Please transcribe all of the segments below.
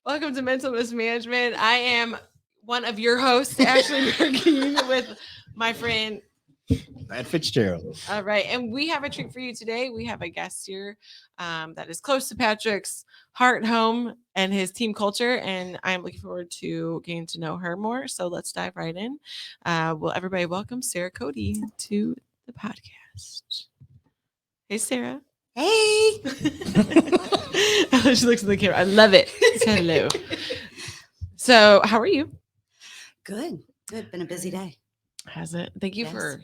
Welcome to Mental Mismanagement. I am one of your hosts, Ashley Bergeen, with my friend Matt Fitzgerald. All right. And we have a treat for you today. We have a guest here that is close to Patrick's heart, home, and his team culture. And I'm looking forward to getting to know her more. So let's dive right in. Well, everybody, welcome Sarah Cody to the podcast. Hey, Sarah. Hey. She looks at the camera. I love it. Hello. So, how are you? Good. Been a busy day. Has it? Thank you Yes. for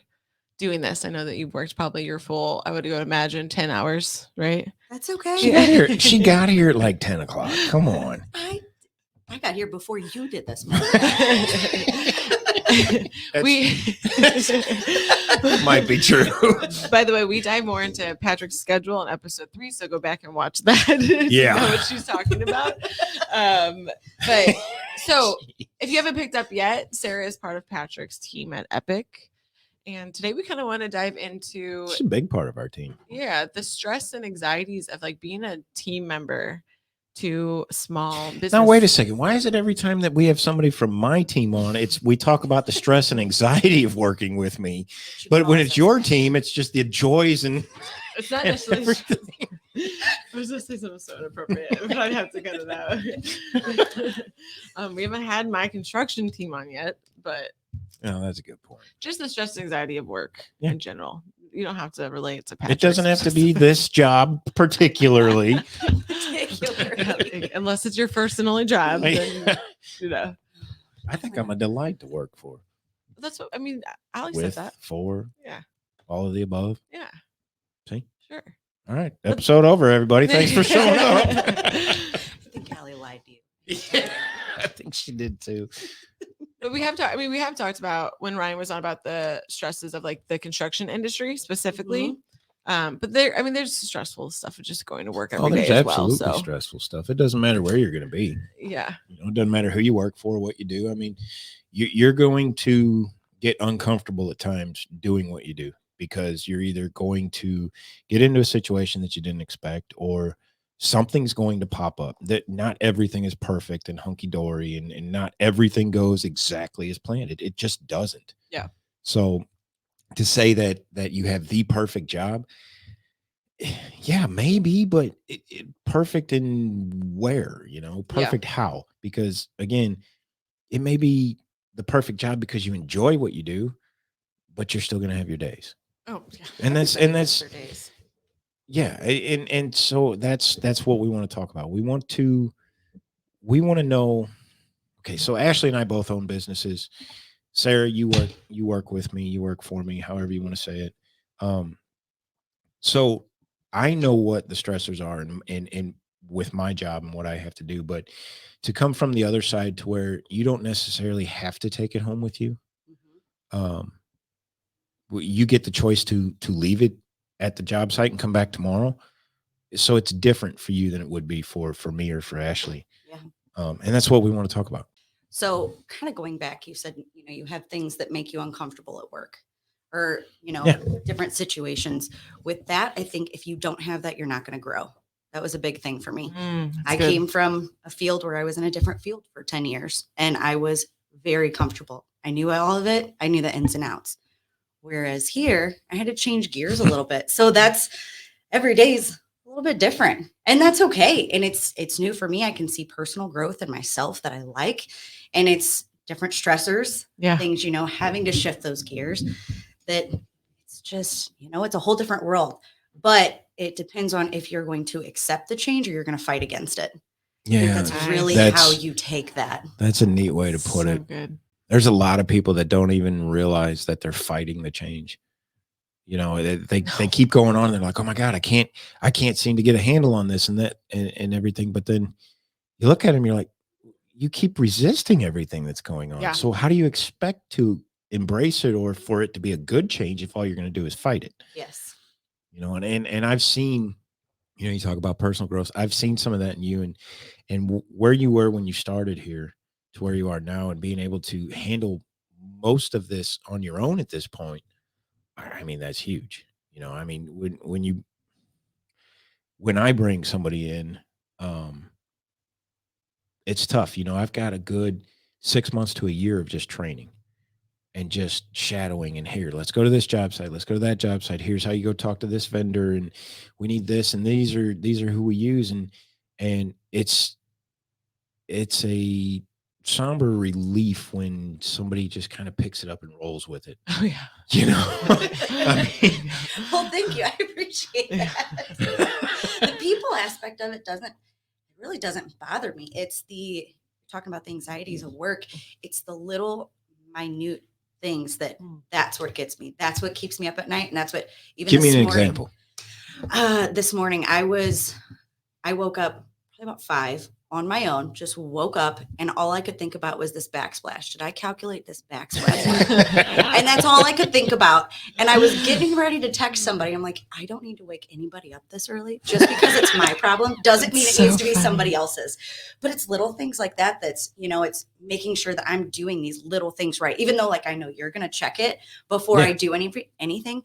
doing this. I know that you've worked probably your full, I would go imagine 10 hours, right? That's okay. She got here at like 10 o'clock. Come on. I got here before you did this morning. We Might be true. By the way, we dive more into Patrick's schedule in episode 3, so go back and watch that. Yeah. To know what she's talking about. But so if you haven't picked up yet, Sarah is part of Patrick's team at Epic. And today we kind of want to dive into She's a big part of our team. the stress and anxieties of like being a team member to small business. Now, wait a second. Why is it every time that we have somebody from my team on, we talk about the stress and anxiety of working with me, but when it's your team, it's just the joys and it's not necessarily. I was just saying something so inappropriate, but I'd have to cut it out. We haven't had my construction team on yet, but that's a good point. Just the stress and anxiety of work in general. You don't have to relate to Patrick. It doesn't have to be this job particularly. Unless it's your first and only job. Then, I think I'm a delight to work for. That's what I mean. Alex With, said that. For, yeah, all of the above. Yeah. See? Sure. All right. Episode over, everybody. Thanks for showing up. I think Callie lied to you. Yeah, I think she did too. But we have talked about when Ryan was on about the stresses of like the construction industry specifically. Mm-hmm. But there's stressful stuff of just going to work every day there's as well. absolutely So stressful stuff. It doesn't matter where you're going to be. Yeah. It doesn't matter who you work for, what you do. I mean, you're going to get uncomfortable at times doing what you do because you're either going to get into a situation that you didn't expect or something's going to pop up. That not everything is perfect and hunky-dory and not everything goes exactly as planned. It just doesn't. Yeah. So to say that you have the perfect job, yeah, maybe, but perfect in where, perfect how? Because again, it may be the perfect job because you enjoy what you do, but you're still going to have your days. Oh, yeah. And that's Days. yeah, and so that's what we want to talk about. We want to know. Okay, so Ashley and I both own businesses. Sarah, you work with me, you work for me, however you want to say it. So I know what the stressors are and with my job and what I have to do, but to come from the other side to where you don't necessarily have to take it home with you. Mm-hmm. You get the choice to leave it at the job site and come back tomorrow. So it's different for you than it would be for me or for Ashley. Yeah. And that's what we want to talk about. So kind of going back, you said, you have things that make you uncomfortable at work or, different situations. With that, I think if you don't have that, you're not going to grow. That was a big thing for me. I came from a field where I was in a different field for 10 years and I was very comfortable. I knew all of it. I knew the ins and outs. Whereas here, I had to change gears a little bit. So that's every day's a little bit different. And that's okay. And it's new for me. I can see personal growth in myself that I like. And it's different stressors, things, having to shift those gears that it's just, it's a whole different world. But it depends on if you're going to accept the change or you're going to fight against it. Yeah. That's really how you take that. That's a neat way to put it. Good. There's a lot of people that don't even realize that they're fighting the change. They keep going on and they're like, oh my God, I can't seem to get a handle on this and that and everything. But then you look at them, you're like, you keep resisting everything that's going on. Yeah. So how do you expect to embrace it or for it to be a good change if all you're going to do is fight it? Yes. And I've seen, you talk about personal growth. I've seen some of that in you and where you were when you started here to where you are now and being able to handle most of this on your own at this point. I mean, that's huge. When I bring somebody in, it's tough. You know, I've got a good 6 months to a year of just training and just shadowing. And here, let's go to this job site. Let's go to that job site. Here's how you go talk to this vendor. And we need this. And these are who we use. And it's a somber relief when somebody just kind of picks it up and rolls with it. Oh yeah. You know, I mean, Well, thank you. I appreciate that. The people aspect of it really doesn't bother me. It's talking about the anxieties of work. It's the little minute things that's what gets me. That's what keeps me up at night. And that's what even give me an this morning, example. This morning I woke up probably about 5 on my own, just woke up, and all I could think about was this backsplash. Did I calculate this backsplash? And that's all I could think about. And I was getting ready to text somebody. I'm like, I don't need to wake anybody up this early. Just because it's my problem doesn't mean it needs to be somebody else's. But it's little things like that. That's, it's making sure that I'm doing these little things right. Even though, like, I know you're going to check it before I do anything.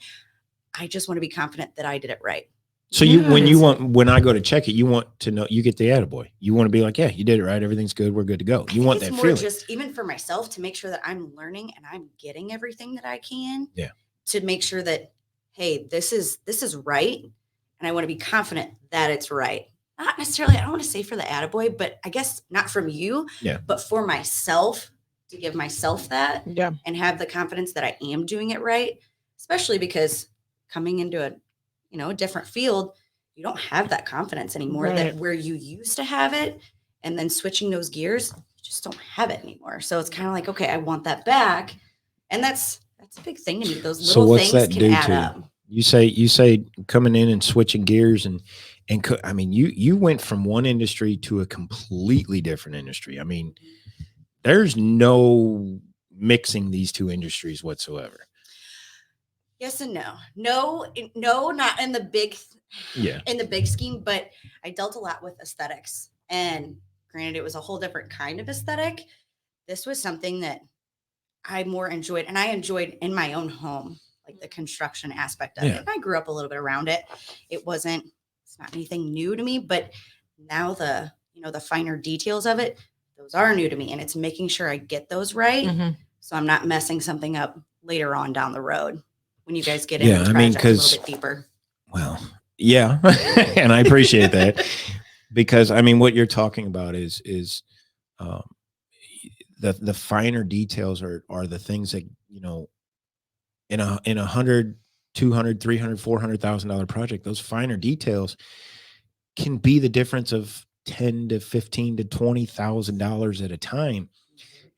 I just want to be confident that I did it right. So when I go to check it, you want to know, you get the attaboy. You want to be like, yeah, you did it right. Everything's good. We're good to go. You want that more feeling. Just even for myself to make sure that I'm learning and I'm getting everything that I can. Yeah. To make sure that, hey, this is right. And I want to be confident that it's right. Not necessarily, I don't want to say for the attaboy, but I guess not from you, but for myself, to give myself that and have the confidence that I am doing it right. Especially because coming into a different field, you don't have that confidence anymore that where you used to have it, and then switching those gears, you just don't have it anymore. So it's kind of like, okay, I want that back. And that's a big thing to me. Those little things can add up. You say coming in and switching gears and I mean, you went from one industry to a completely different industry. I mean, there's no mixing these two industries whatsoever. Yes and no. No, not in the big scheme, but I dealt a lot with aesthetics. And granted, it was a whole different kind of aesthetic. This was something that I more enjoyed, and I enjoyed in my own home, like the construction aspect of it. And I grew up a little bit around it. It's not anything new to me, but now the finer details of it, those are new to me. And it's making sure I get those right. So I'm not messing something up later on down the road. When you guys get into the project a little bit deeper. Well, yeah. And I appreciate that because I mean, what you're talking about is the finer details are the things that, in a $100, $200, $300, $400,000 project, those finer details can be the difference of $10 to $15 to $20,000 at a time.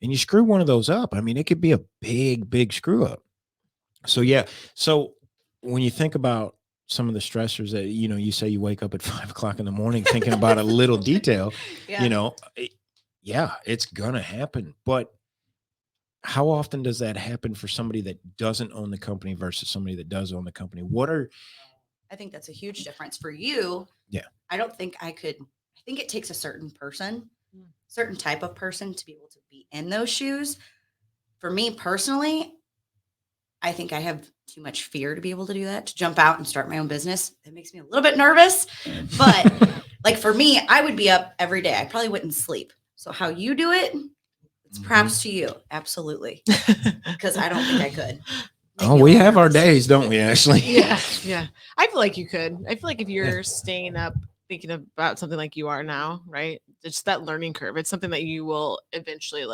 And you screw one of those up. I mean, it could be a big screw up. So, so when you think about some of the stressors that, you say you wake up at 5 o'clock in the morning thinking about a little detail, it's going to happen. But how often does that happen for somebody that doesn't own the company versus somebody that does own the company? I think that's a huge difference for you. Yeah. I don't think I think it takes a certain type of person to be able to be in those shoes. For me personally, I think I have too much fear to be able to do that, to jump out and start my own business. It makes me a little bit nervous, but like for me, I would be up every day. I probably wouldn't sleep. So how you do it, it's props to you. Absolutely. Because I don't think I could. We have our days, don't we, Ashley? Yeah. I feel like you could. I feel like if you're staying up thinking about something like you are now, right? It's that learning curve. It's something that you will eventually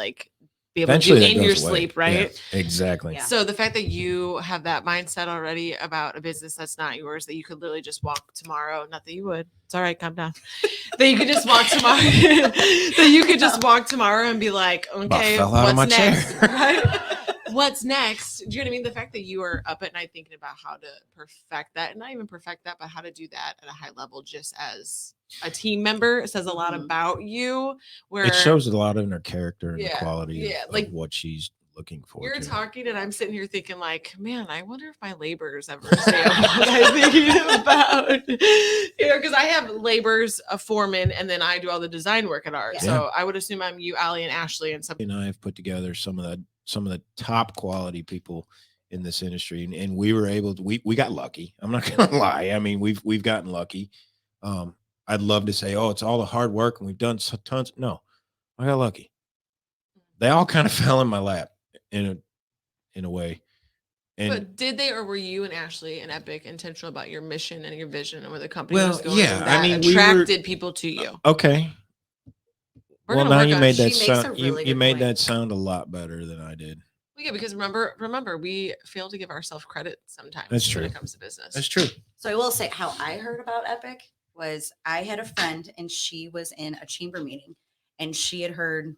be able to do in your sleep, right? Yeah, exactly. Yeah. So the fact that you have that mindset already about a business that's not yours, that you could literally just walk tomorrow, not that you would, it's all right, calm down, that you could just walk tomorrow, and be like, okay, what's next? Right? What's next? Do you know what I mean? The fact that you are up at night thinking about how to perfect that, and not even perfect that, but how to do that at a high level, just as a team member, says a lot about you. Where it shows a lot of her character and the quality of what she's looking for. You're talking, and I'm sitting here thinking, like, man, I wonder if my laborers ever say what I'm thinking about. Because I have laborers, a foreman, and then I do all the design work at art. Yeah. So I would assume I'm you, Allie, and Ashley, and something. And I have put together some of the top quality people in this industry, and we were able to. We got lucky. I'm not gonna lie. I mean, we've gotten lucky. I'd love to say, oh, it's all the hard work and we've done tons. No, I got lucky. They all kind of fell in my lap in a way. And But did they, or were you and Ashley and Epic intentional about your mission and your vision and where the company Well, was going? yeah, and I that mean, we were- attracted people to you. okay. We're Well, gonna now work you on- made that She makes a sound. really You good made point. that sound a lot better than I did. Well, yeah, because remember, we fail to give ourselves credit sometimes. That's when true. it comes to business. That's true. So I will say how I heard about Epic was I had a friend and she was in a chamber meeting and she had heard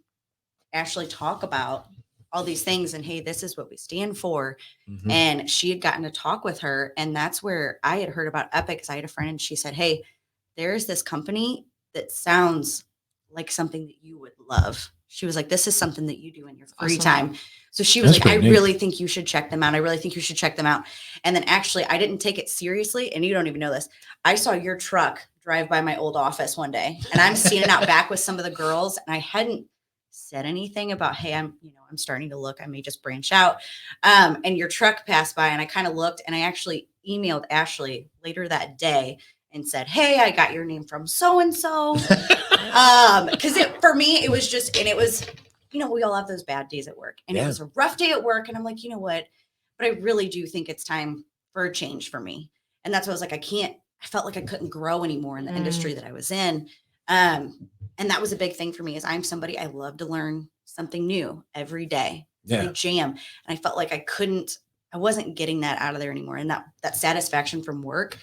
Ashley talk about all these things and hey, this is what we stand for. Mhm. And she had gotten to talk with her. And that's where I had heard about Epic because I had a friend and she said, hey, there's this company that sounds like something that you would love. She was like, this is something that you do in your free Awesome. time. So she was That's like, I pretty neat. really think you should check them out. I really think you should check them out. And then actually, I didn't take it seriously. And you don't even know this. I saw your truck drive by my old office one day and I'm standing out back with some of the girls and I hadn't said anything about, hey, I'm starting to look, I may just branch out. And your truck passed by and I kind of looked and I actually emailed Ashley later that day and said, hey, I got your name from so-and-so. Because for me, it was just, and it was, we all have those bad days at work and Yeah. it was a rough day at work. And I'm like, you know what? But I really do think it's time for a change for me. And that's why I was like, I felt like I couldn't grow anymore in the industry that I was in. And that was a big thing for me is I'm somebody, I love to learn something new every day. Yeah. I jam. And I felt like I wasn't getting that out of there anymore. And that satisfaction from work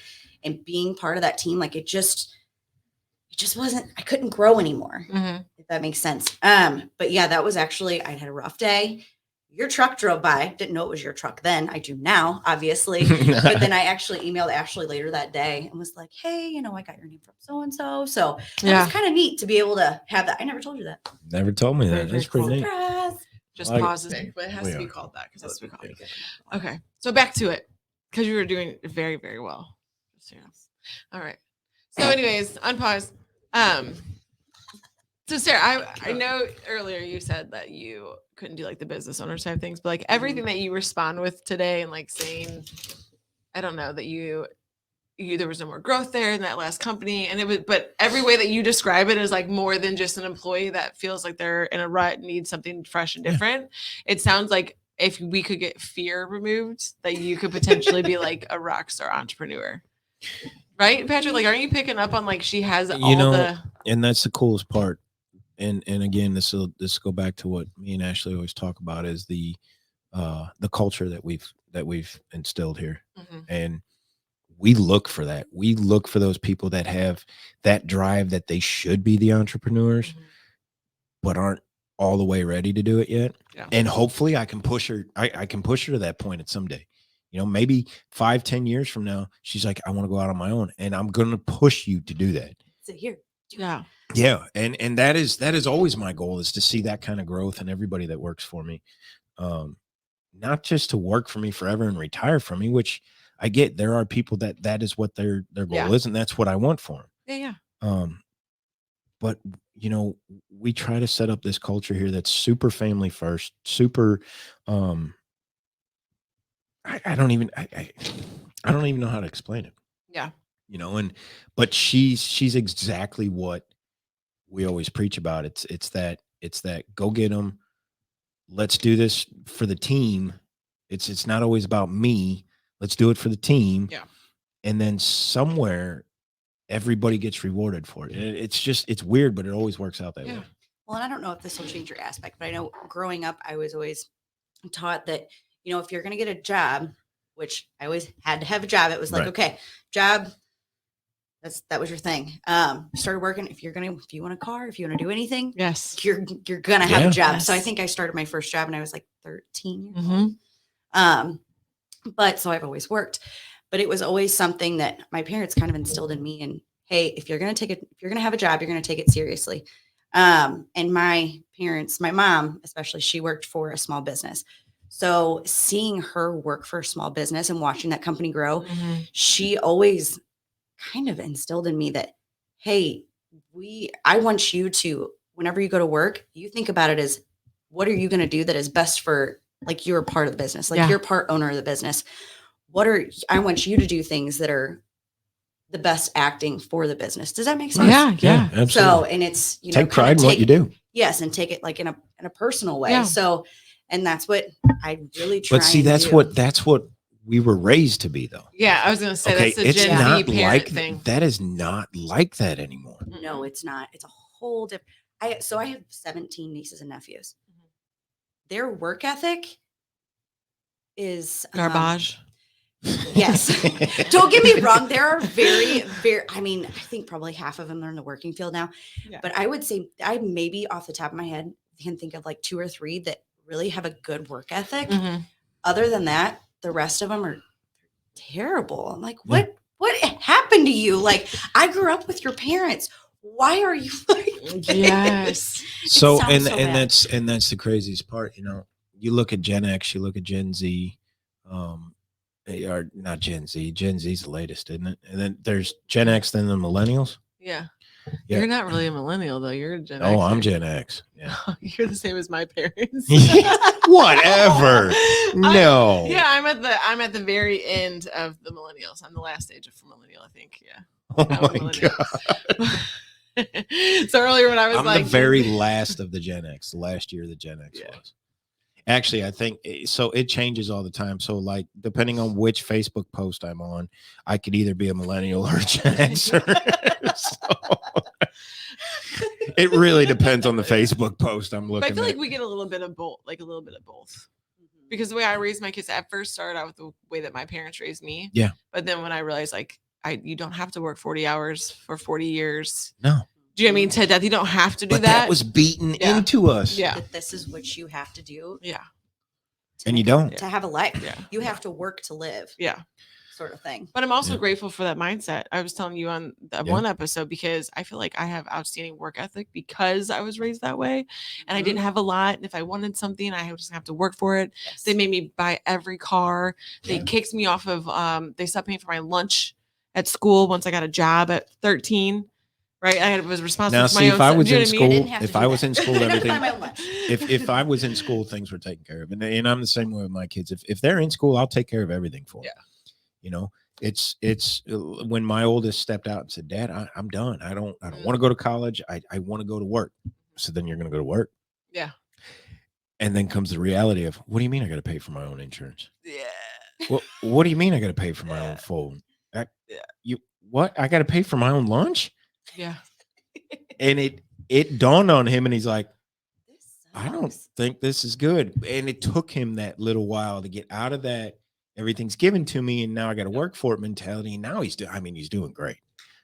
and being part of that team, like it just wasn't, I couldn't grow anymore, if that makes sense. But yeah, that was actually, I had a rough day. Your truck drove by. Didn't know it was your truck then. I do now, obviously. But then I actually emailed Ashley later that day and was like, hey, I got your name from so-and-so. So that was kind of neat to be able to have that. I never told you that. Never told me Very, that. very That's pretty cool. neat. Surprise. Just Like it. pauses, but it has We to be are. called that because that's what we call it. Yeah. Okay, so back to it because you were doing very, very well. So, yeah. All right. So, anyways, unpause. So Sarah, I know earlier you said that you couldn't do like the business owner type things, but like everything that you respond with today and like saying, I don't know, that you there was no more growth there in that last company. And it was, but every way that you describe it is like more than just an employee that feels like they're in a rut and needs something fresh and different. It sounds like if we could get fear removed, that you could potentially be like a rock star entrepreneur. Right, Patrick? Like, aren't you picking up on like she has all the and that's the coolest part. And again, this will go back to what me and Ashley always talk about is the culture that we've instilled here. And we look for that. We look for those people that have that drive that they should be the entrepreneurs, but aren't all the way ready to do it yet. Yeah. And hopefully I can push her. I can push her to that point at some day. Maybe 5-10 years from now, she's like, I want to go out on my own. And I'm going to push you to do that. So here. Yeah. Yeah. And that is always my goal, is to see that kind of growth in everybody that works for me. Not just to work for me forever and retire from me, which I get. There are people that is what their goal is. And that's what I want for them. Yeah. But we try to set up this culture here that's super family first, super, I don't even know how to explain it. Yeah. But she's exactly what we always preach about. It's that go get them. Let's do this for the team. It's not always about me. Let's do it for the team. Yeah. And then somewhere everybody gets rewarded for it. It's weird, but it always works out that way. Well, and I don't know if this will change your aspect, but I know growing up, I was always taught that, if you're going to get a job, which I always had to have a job, it was like, Right. okay, job. That was your thing. Started working. If you want a car, if you want to do anything, Yes. you're going to have Yeah. a job. Yes. So I think I started my first job when I was like 13 years Mhm. old. But so I've always worked, but it was always something that my parents kind of instilled in me. And hey, if you're going to have a job, you're going to take it seriously. And my parents, my mom, especially, she worked for a small business. So seeing her work for a small business and watching that company grow, she always kind of instilled in me that, hey, I want you to, whenever you go to work, you think about it as, what are you going to do that is best for, like, you're a part of the business, like you're part owner of the business. I want you to do things that are the best acting for the business. Does that make sense? Yeah. Absolutely. So, and it's, take pride in what you do. Yes, and take it like in a personal way. Yeah. So, and that's what I really try. But see, and that's do. what we were raised to be, though. Yeah, I was gonna say Okay, that's the it's Gen Z not parent like thing. that. Is not like that anymore. No, it's not. It's a whole different. I have 17 nieces and nephews. Mhm. Their work ethic is Garbage. Yes. Don't get me wrong. There are very, very, I mean, I think probably half of them are in the working field now. Yeah. But I would say I maybe off the top of my head can think of like 2 or 3 that really have a good work ethic. Mhm. Other than that, the rest of them are terrible. I'm like, Yeah. what happened to you? Like, I grew up with your parents. Why are you like this? Yes. So sounds and so and bad. that's the craziest part. You know, you look at Gen X, you look at Gen Z, they are not Gen Z. Gen Z's the latest, isn't it? And then there's Gen X, then the millennials. Yeah. Yeah. You're not really a millennial though. You're a Gen Oh, I'm Xer. Gen X. Yeah. You're the same as my parents. Whatever. No. Yeah, I'm at the very end of the millennials. I'm the last stage of millennial, I think. Yeah. Oh I'm a my millennial. god. So earlier when I was I'm like the very last of the Gen X. The last year the Gen X Yeah. was. Actually, I think so. It changes all the time. So, like, depending on which Facebook post I'm on, I could either be a millennial or a Gen Xer. So, it really depends on the Facebook post I'm but looking I feel at. like we get a little bit of both, because the way I raised my kids at first started out with the way that my parents raised me. Yeah. But then when I realized like you don't have to work 40 hours for 40 years. No. Do you know what I mean? To death, you don't have to do But that. that was beaten Yeah. into us. Yeah. That this is what you have to do. Yeah. And you don't. To have a life. Yeah. You have to work to live. Yeah. Sort of thing. But I'm also Yeah. grateful for that mindset. I was telling you on that Yeah. one episode because I feel like I have outstanding work ethic because I was raised that way and I didn't have a lot. And if I wanted something, I would just have to work for it. Yes. They made me buy every car. They Yeah. kicked me off of they stopped paying for my lunch at school once I got a job at 13. Right. I was responsible Now, for my see, own if I stuff. was Do you in know what I mean? school, didn't have to if do I was that. in school, I never everything. buy my own lunch. If I was in school, things were taken care of, and I'm the same way with my kids. If they're in school, I'll take care of everything for them. Yeah. You know, it's when my oldest stepped out and said, "Dad, I'm done. I don't want to go to college. I want to go to work." So then you're going to go to work. Yeah. And then comes the reality of, what do you mean I got to pay for my own insurance? Yeah. Well, what do you mean I got to pay for my own phone? What? I got to pay for my own lunch? Yeah. And it dawned on him, and he's like, This I don't sucks. think this is good. And it took him that little while to get out of that. Everything's given to me, and now I got to work for it mentality. And now he's doing great.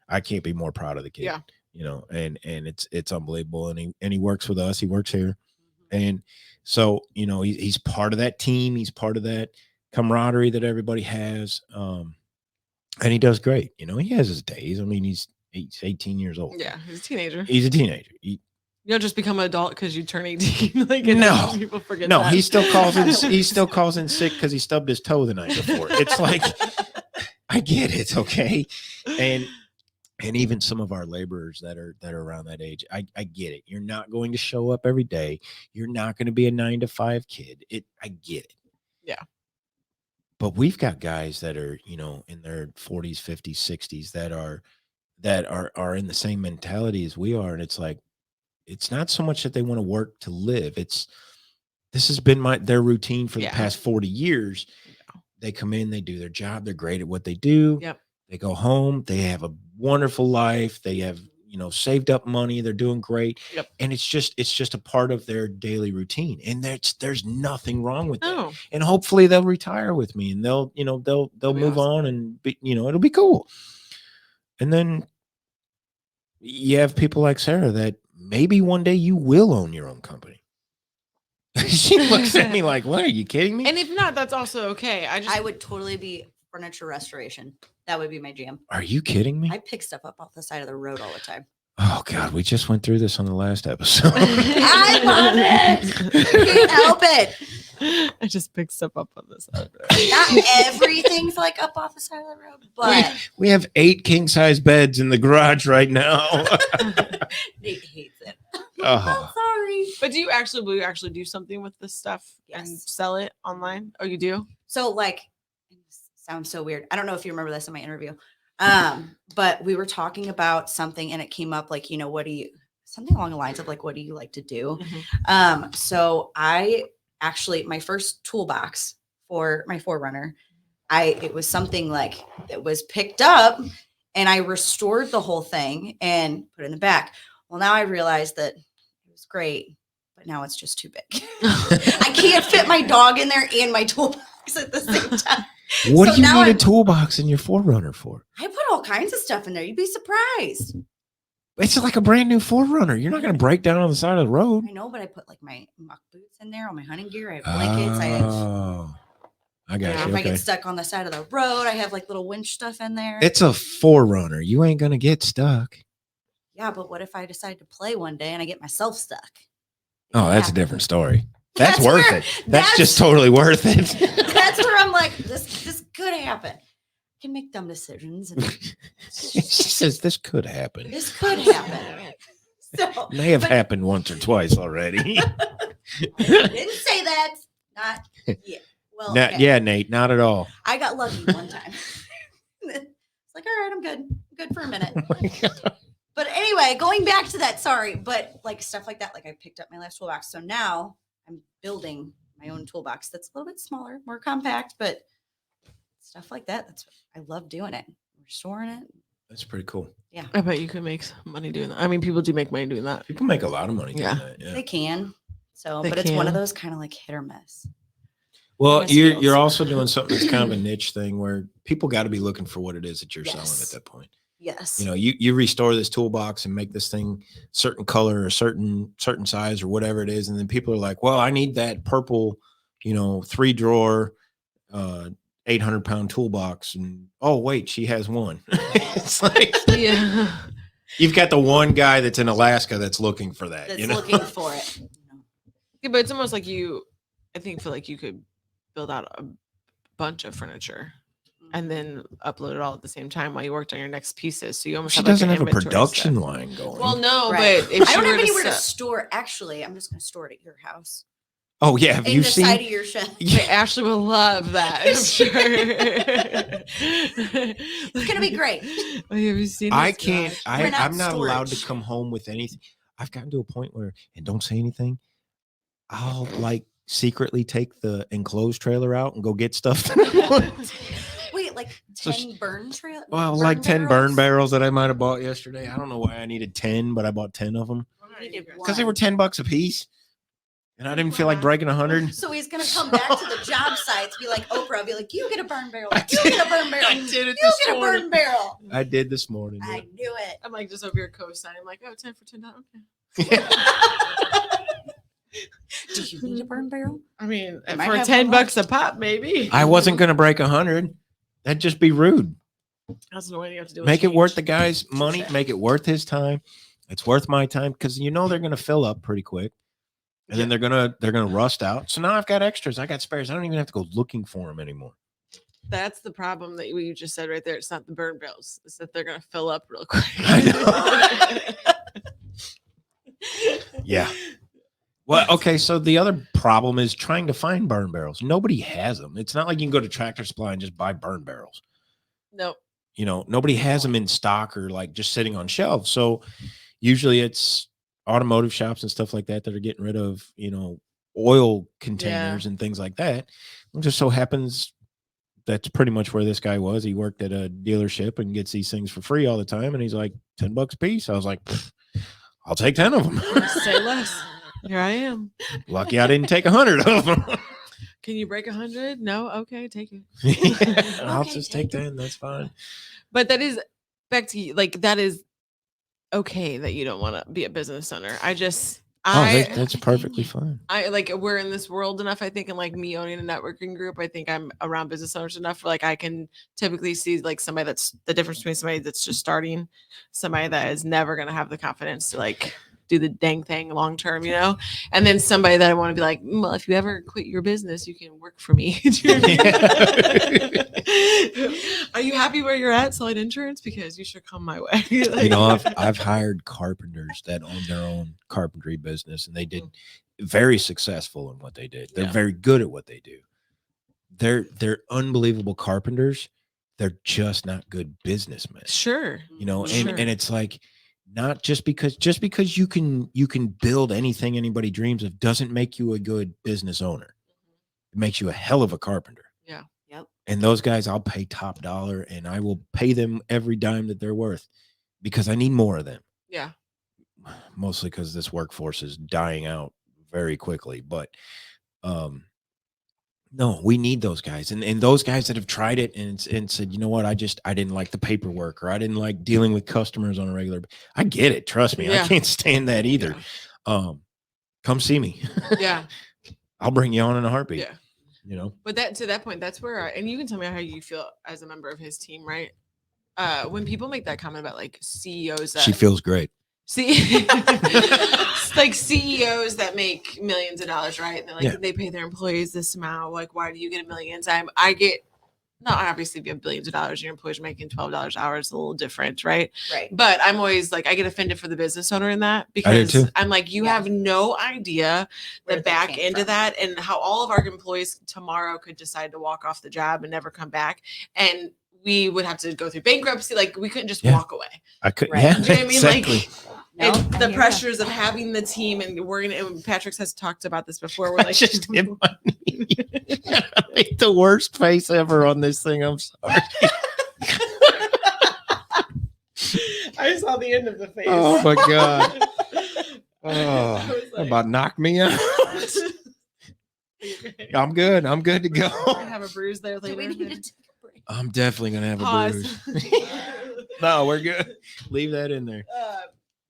I can't be more proud of the kid. Yeah. You know, and it's unbelievable. And he works with us. He works here. And so, you know, he's part of that team. He's part of that camaraderie that everybody has. And he does great. You know, he has his days. I mean, he's 18 years old. Yeah. He's a teenager. He's a teenager. You don't just become an adult because you turn 18. Like No. people forget. No, that. he still calls in sick because he stubbed his toe the night before. It's like, I get it, okay, and even some of our laborers that are around that age, I get it. You're not going to show up every day. You're not going to be a 9-to-5 kid. I get it. Yeah. But we've got guys that are, you know, in their 40s, 50s, 60s that are in the same mentality as we are, and it's like, it's not so much that they want to work to live. This has been their routine for the past 40 years. Yeah. They come in, they do their job. They're great at what they do. Yep. They go home. They have a wonderful life. They have, you know, saved up money. They're doing great. Yep. And it's just a part of their daily routine. And there's nothing wrong with that. No. And hopefully they'll retire with me, and they'll move on, and be, you know, it'll be cool. And then you have people like Sarah that maybe one day you will own your own company. She looks at me like, what, are you kidding me? And if not, that's also okay. I would totally be furniture restoration. That would be my jam. Are you kidding me? I pick stuff up off the side of the road all the time. Oh God, we just went through this on the last episode. I love it. Can't help it. I just picked stuff up on this side. Not everything's like up off the side of the road, but We have 8 king-size beds in the garage right now. Nate hates it. Oh. I'm sorry. But will you actually do something with this stuff and Yes. sell it online? Oh, you do? So like, this sounds so weird. I don't know if you remember this in my interview. But we were talking about something and it came up like, you know, what do you something along the lines of like, what do you like to do? Mhm. So I actually, my first toolbox for my Forerunner, it was something like that was picked up and I restored the whole thing and put it in the back. Well, now I realized that it was great, but now it's just too big. I can't fit my dog in there and my toolbox at the same time. What So do you now need a I'm- toolbox in your Forerunner for? I put all kinds of stuff in there. You'd be surprised. It's like a brand new Forerunner. You're not going to break down on the side of the road. I know, but I put like my muck boots in there, all my hunting gear. I have blankets. I have, I got if you. I Okay. get stuck on the side of the road, I have like little winch stuff in there. It's a Forerunner. You ain't going to get stuck. Yeah, but what if I decide to play one day and I get myself stuck? Oh, that's a Yeah. different story. That's worth where- it. That's just totally worth it. That's where I'm like, this could happen. I can make dumb decisions. And She says this could happen. this could happen. So May have but- happened once or twice already. didn't say that. Not yet. Well, Not, okay. yeah, Nate, not at all. I got lucky one time. It's like, all right, I'm good. I'm good for a minute. Oh my God. But anyway, going back to that, sorry, but like stuff like that, like I picked up my last toolbox. So now I'm building my own toolbox that's a little bit smaller, more compact, but stuff like that. That's I love doing it. Restoring it. That's pretty cool. I bet you could make some money doing that. I mean, people do make money doing that. People make a lot of money doing Yeah. that. Yeah. They can. So, They but it's one of can. those kind of like hit or miss. Well, Tennis you're fields. also doing something that's kind of a niche thing where people got to be looking for what it is that you're selling at Yes. that point. Yes. You know, you restore this toolbox and make this thing certain color or certain size or whatever it is, and then people are like, well, I need that purple, 3-drawer 800-pound toolbox, and oh wait, she has one. It's like Yeah. you've got the one guy that's in Alaska that's looking for that. That's looking for it. Yeah, but it's almost like I feel like you could build out a bunch of furniture and then upload it all at the same time while you worked on your next pieces. So you almost She have like doesn't an have a inventory production stuff. line going. Well, no, Right. but if I she don't were have anywhere to sell- store. Actually, I'm just going to store it at your house. Oh yeah, have In you the seen? side of your shed. Okay, Ashley will love that. I'm sure. It's going to be great. Have you seen? I this can't. garage? We're not I'm not allowed to storage. come home with anything. I've gotten to a point where, and don't say anything. I'll like secretly take the enclosed trailer out and go get stuff. Wait, like So 10 burn trail? Well, burn like 10 burn barrels? barrels that I might have bought yesterday. I don't know why I needed 10, but I bought 10 of them You needed because they were one. $10 a piece, and I didn't feel like breaking 100. So he's going to come back to the job sites, be like Oprah, be like, you get a burn barrel. I You did- get a burn barrel. I did it You this get a morning. burn barrel. I did this morning. I knew it. I'm like just over here co-signing. I'm like, oh, 10 for $10. Okay. Do you need a burn barrel? I mean, I might for have $10 one a pop, maybe. I wasn't going to break 100. That'd just be rude. That's the way you have to do. Make it worth the change. guy's money. Make it worth his time. It's worth my time because they're going to fill up pretty quick, and then they're gonna rust out. So now I've got extras. I got spares. I don't even have to go looking for them anymore. That's the problem that you just said right there. It's not the burn barrels. It's that they're gonna fill up real quick. I Yeah. Well, okay. So the other problem is trying to find burn barrels. Nobody has them. It's not like you can go to Tractor Supply and just buy burn barrels. No. Nobody has them in stock or like just sitting on shelves. So usually it's automotive shops and stuff like that that are getting rid of, oil containers and things like that. It just so happens that's pretty much where this guy was. He worked at a dealership and gets these things for free all the time. And he's like, $10 a piece. I was like, I'll take 10 of them. Say less. Here I am. Lucky I didn't take 100 of them. Can you break 100? No. Okay, take it. I'll Okay, just take 10. That's fine. But that is back to you. Like that is okay that you don't want to be a business owner. That's perfectly fine. I like we're in this world enough, I think, and like me owning a networking group, I think I'm around business owners enough where like I can typically see like somebody that's the difference between somebody that's just starting, somebody that is never gonna have the confidence to like do the dang thing long term, and then somebody that I want to be like, well, if you ever quit your business, you can work for me. Do you know what I mean? Are you happy where you're at selling insurance? Because you should come my way. I've hired carpenters that own their own carpentry business, and they did very successful in what they did. They're Yeah. very good at what they do. They're unbelievable carpenters. They're just not good businessmen. Sure. And Sure. and it's like Not just because you can build anything anybody dreams of doesn't make you a good business owner. It makes you a hell of a carpenter. Yeah. Yep. And those guys, I'll pay top dollar, and I will pay them every dime that they're worth because I need more of them. Yeah. Mostly because this workforce is dying out very quickly. But no, we need those guys. And those guys that have tried it and said, you know what, I didn't like the paperwork, or I didn't like dealing with customers on a regular. I get it. Trust me. Yeah. I can't stand that either. Yeah. Come see me. Yeah. I'll bring you on in a heartbeat. Yeah. You know, but to that point, that's where, and you can tell me how you feel as a member of his team, right? When people make that comment about like CEOs that she feels great. see like CEOs that make millions of dollars, right? And they're like, they pay their employees this amount. Like, why do you get millions? I get, not obviously if you have billions of dollars and your employees are making $12 an hour, it's a little different, right? Right. But I'm always like, I get offended for the business owner in that, I do because too. I'm like, you have no idea Where the that back came end from. of that, and how all of our employees tomorrow could decide to walk off the job and never come back. And we would have to go through bankruptcy. Like, we couldn't just walk away. I could, Right. yeah, Do you know what I mean? exactly. Like, No, and I the hear pressures of having the team, and we're gonna, and Patrick has talked about this before. We're I like, just hit my knee. I made the worst face ever on this thing. I'm sorry. I saw the end of the face. Oh my god. I was like, About knocked me out. I'm good. I'm good to go. I have a bruise there Do later. we need to take a break? I'm definitely gonna have a Pause. bruise. No, we're good. Leave that in there.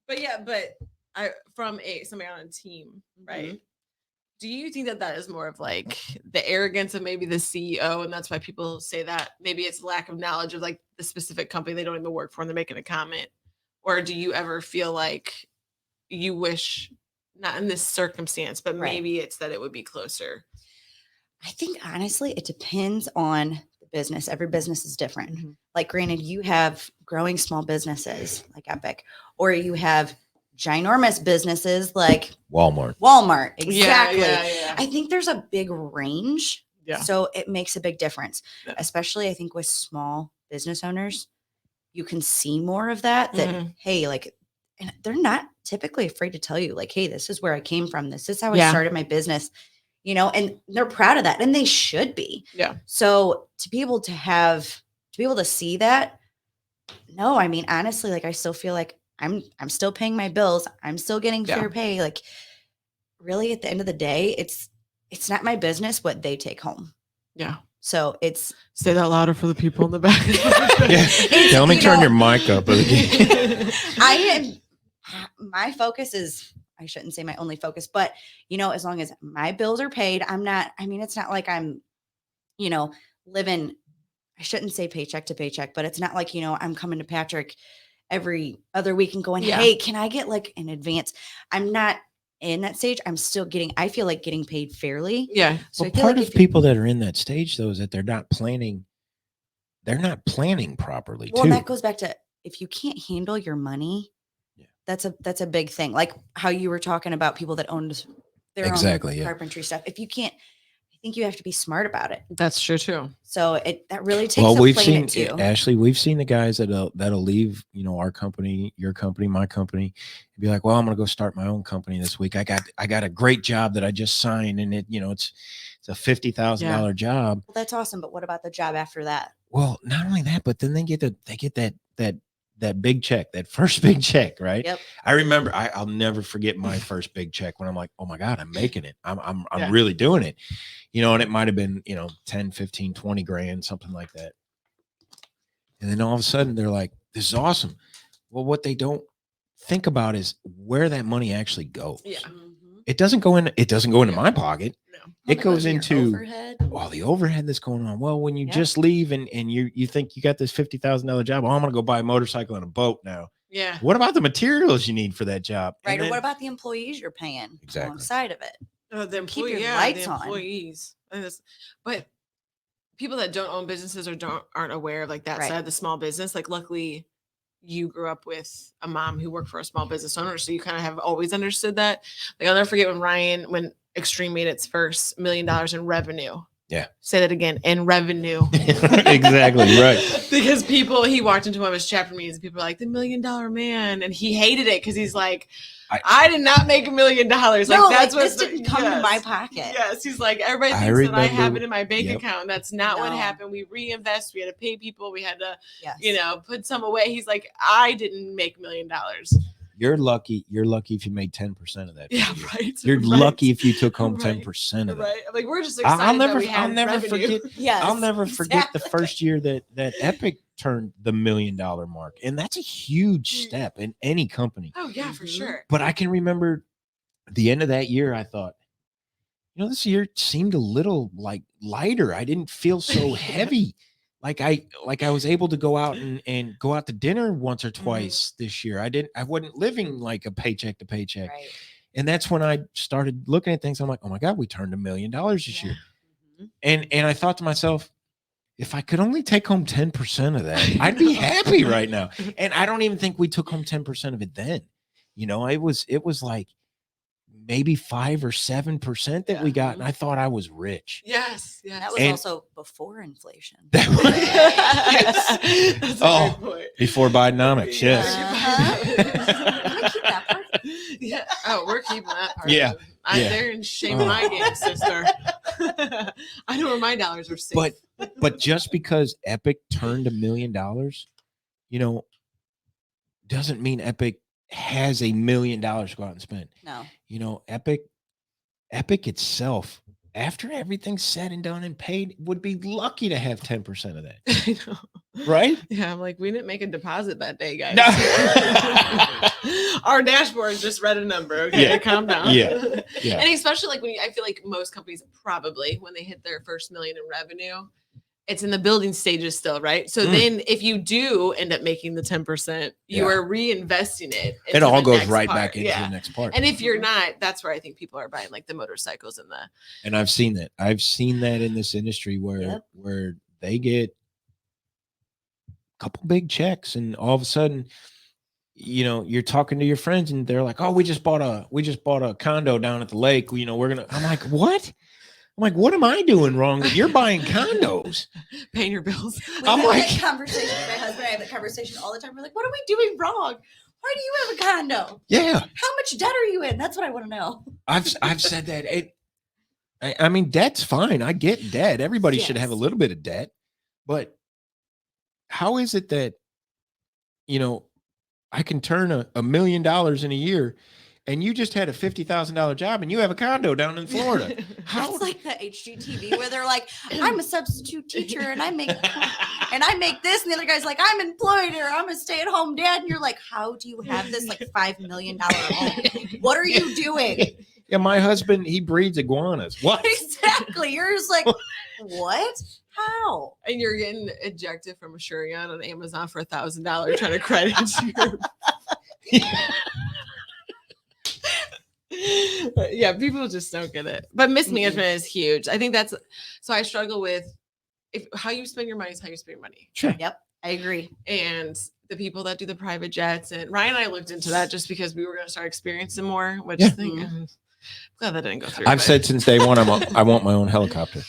But I, from somebody on a team, right? Do you think that is more of like the arrogance of maybe the CEO, and that's why people say that? Maybe it's lack of knowledge of like the specific company they don't even work for and they're making a comment? Or do you ever feel like you wish, not in this circumstance, but Right. maybe it's that it would be closer? I think honestly, it depends on the business. Every business is different. Mhm. Like, granted, you have growing small businesses like Epic, or you have ginormous businesses like Walmart. Exactly. Yeah. I think there's a big range. Yeah. So it makes a big difference, Yeah. especially I think with small business owners, you can see more of that, Mhm. hey, like, and they're not typically afraid to tell you, like, hey, this is where I came from. This is how I Yeah. started my business, and they're proud of that, and they should be. Yeah. So to be able to see that, no, I mean, honestly, like, I still feel like I'm still paying my bills. I'm still getting Yeah. fair pay. Like, really, at the end of the day, it's not my business what they take home. Yeah. So it's Say that louder for the people in the back. Yeah. Let me turn your mic up again. my focus is, I shouldn't say my only focus, but as long as my bills are paid, it's not like I'm, living, I shouldn't say paycheck to paycheck, but it's not like, I'm coming to Patrick every other week and going, Yeah. hey, can I get like an advance? I'm not in that stage. I'm still I feel like getting paid fairly. Yeah. So Well, I feel part like of people that are in that stage, though, is that they're not planning properly, well, too. and that goes back to, if you can't handle your money, that's a big thing. Like how you were talking about people that owned their Exactly, own yeah. carpentry stuff. If you can't, I think you have to be smart about it. That's true too. So that really takes Well, a we've playing seen it too. Ashley. We've seen the guys that'll leave, our company, your company, my company, and be like, "Well, I'm going to go start my own company this week. I got a great job that I just signed, and it's a $50,000 job." Well, that's awesome. But what about the job after that? Well, not only that, but then they get that big check, that first big check, right? Yep. I remember, I'll never forget my first big check when I'm like, oh my God, I'm making it. I'm Yeah. really doing it. And it might've been, 10, 15, 20 grand, something like that. And then all of a sudden they're like, this is awesome. Well, what they don't think about is where that money actually goes. Yeah. It doesn't go into my pocket. No. It goes into overhead. all the overhead that's going on. Well, when you just leave and you think you got this $50,000 job, I'm going to go buy a motorcycle and a boat now. Yeah. What about the materials you need for that job? Right. And Or then, what about the employees you're paying alongside of it? The Keep your employee, lights the on. employees. But people that don't own businesses or aren't aware of like that Right. side of the small business, like luckily you grew up with a mom who worked for a small business owner, so you kind of have always understood that. Like I'll never forget when Extreme made its first $1 million in revenue. Yeah. Say that again. In revenue. Exactly. Right. Because he walked into one of his chapter meetings and people were like, the $1 Million Man. And he hated it because he's like, I did not make $1 million. Like, No, that's like, this didn't come to my pocket. Yes. He's like, everybody thinks that I have it in my bank account. That's not what happened. We reinvest. We had to pay people. We had to, put some away. He's like, I didn't make $1 million. You're lucky. You're lucky if you made 10% of that. Yeah, right. You're lucky if you took home 10% of that. Right. Like, we're just excited I'll never forget. Yes, I'll never forget the first year that Epic turned the $1 million mark, and that's a huge step in any company. Oh yeah, for sure. But I can remember the end of that year. I thought, this year seemed a little like lighter. I didn't feel so heavy. Like I was able to go out and go out to dinner once or twice this year. I wasn't living like a paycheck to paycheck. Right. And that's when I started looking at things. I'm like, oh my God, we turned $1 million this year. And I thought to myself, if I could only take home 10% of that, I'd be happy right now. And I don't even think we took home 10% of it then. It was like maybe 5 or 7% that we got, and I thought I was rich. Yes, that was also before inflation. That's a great point. Before Bidenomics, yes. Keep that part. Yeah. Oh, we're keeping that part. Yeah. They're in shame my game, sister. I know where my dollars are safe. But just because Epic turned $1 million, doesn't mean Epic has $1 million to go out and spend. No. Epic itself, after everything's said and done and paid, would be lucky to have 10% of that. I know. Right? Yeah, I'm like, we didn't make a deposit that day, guys. No. Our dashboard just read a number. Okay, calm down. Yeah. And especially like I feel like most companies probably when they hit their first $1 million in revenue, it's in the building stages still, right? So then if you do end up making the 10%, you are reinvesting it. It all goes right back into the next part. And if you're not, that's where I think people are buying like the motorcycles and I've seen that. I've seen that in this industry where they get a couple big checks and all of a sudden, you're talking to your friends and they're like, oh, we just bought a condo down at the lake. I'm like, what? I'm like, what am I doing wrong that you're buying condos? Paying your bills. I'm like, that conversation with my husband. I have that conversation all the time. We're like, what are we doing wrong? Why do you have a condo? Yeah. How much debt are you in? That's what I want to know. I've said that. I mean, debt's fine. I get debt. Everybody should have a little bit of debt. But how is it that, I can turn $1 million in a year and you just had a $50,000 job and you have a condo down in Florida? How? It's like the HGTV where they're like, I'm a substitute teacher and I make this, and the other guy's like, I'm employed or I'm a stay-at-home dad, and you're like, how do you have this like $5 million home? What are you doing? Yeah, my husband, he breeds iguanas. What? Exactly. You're just like, what? How? And you're getting ejected from Asurion on Amazon for $1,000 trying to credit your. Yeah, people just don't get it. But mismanagement is huge. I think that's so I struggle with how you spend your money is how you spend your money. Sure. Yep, I agree. And the people that do the private jets, and Ryan and I looked into that just because we were going to start experiencing more, which I think I'm glad that didn't go through. I've said since day one, I want my own helicopter.